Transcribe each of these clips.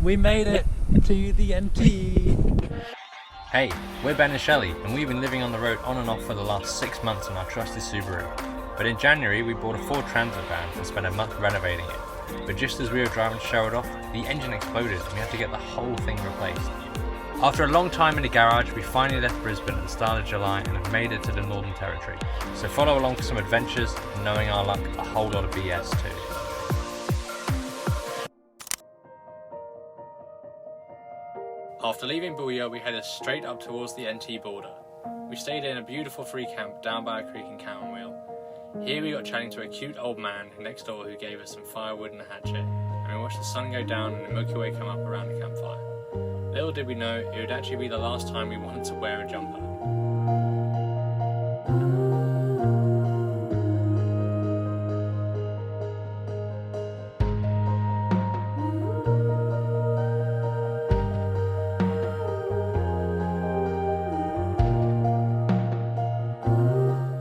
We made it to the NT. Hey, we're Ben and Shelley, and we've been living on the road on and off for the last 6 months in our trusty Subaru. But in January, we bought a Ford Transit van and spent a month renovating it. But just as we were driving to show it off, the engine exploded and we had to get the whole thing replaced. After a long time in the garage, we finally left Brisbane at the start of July and have made it to the Northern Territory. So follow along for some adventures, and knowing our luck, a whole lot of BS too. After leaving Boulia, we headed straight up towards the NT border. We stayed in a beautiful free camp down by a creek in Cowanwheel. Here we got chatting to a cute old man next door who gave us some firewood and a hatchet, and we watched the sun go down and the Milky Way come up around the campfire. Little did we know, it would actually be the last time we wanted to wear a jumper.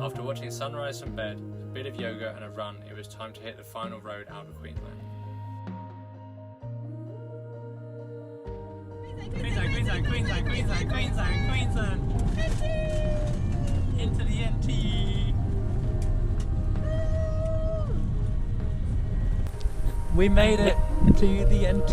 After watching sunrise from bed, a bit of yoga and a run, it was time to hit the final road out of Queensland. Queensland. Into the NT. We made it to the NT.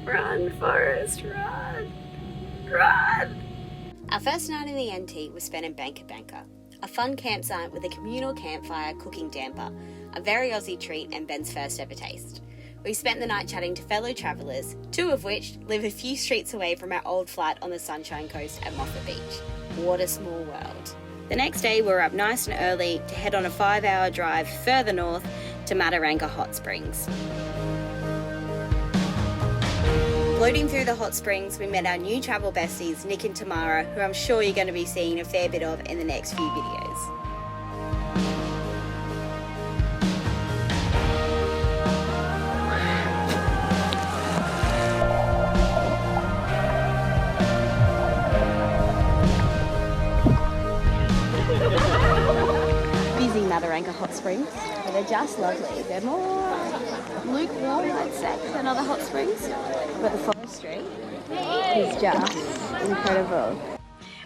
Run, Forrest, run! Run! Our first night in the NT was spent in Banker, a fun campsite with a communal campfire cooking damper, a very Aussie treat and Ben's first ever taste. We spent the night chatting to fellow travellers, 2 of which live a few streets away from our old flat on the Sunshine Coast at Moffat Beach. What a small world. The next day we were up nice and early to head on a 5-hour drive further north to Mataranka Hot Springs. Floating through the hot springs, we met our new travel besties, Nick and Tamara, who I'm sure you're going to be seeing a fair bit of in the next few videos. Busy Mataranka Hot Springs, but they're just lovely. They're more lukewarm, I'd say, than other hot springs, but the forestry is just incredible.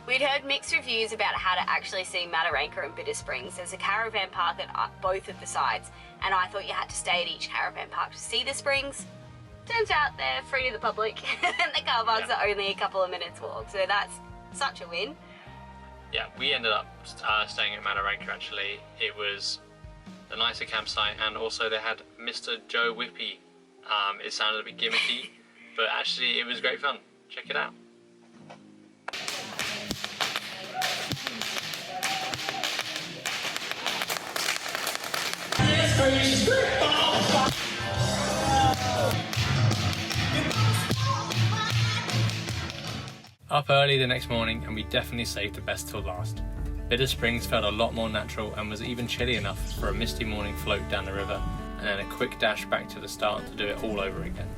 We'd heard mixed reviews about how to actually see Mataranka and Bitter Springs. There's a caravan park at both of the sites, and I thought you had to stay at each caravan park to see the springs. Turns out they're free to the public, and the car parks are only a couple of minutes walk, so that's such a win. Yeah, we ended up staying at Mataranka actually. It was a nicer campsite, and also they had Mr. Joe Whippy. It sounded a bit gimmicky, but actually it was great fun. Check it out. Up early the next morning, and we definitely saved the best till last. Bitter Springs felt a lot more natural and was even chilly enough for a misty morning float down the river, and then a quick dash back to the start to do it all over again.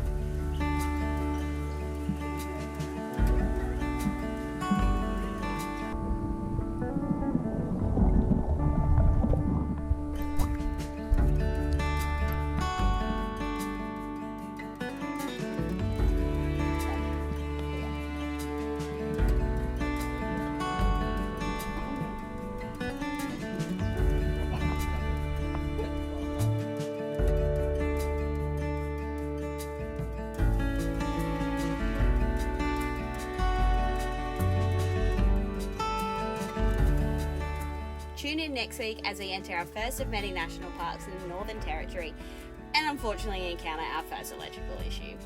Tune in next week as we enter our first of many national parks in the Northern Territory and unfortunately encounter our first electrical issue.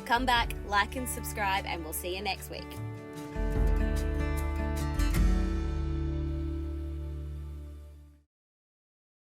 Come back, like and subscribe, and we'll see you next week.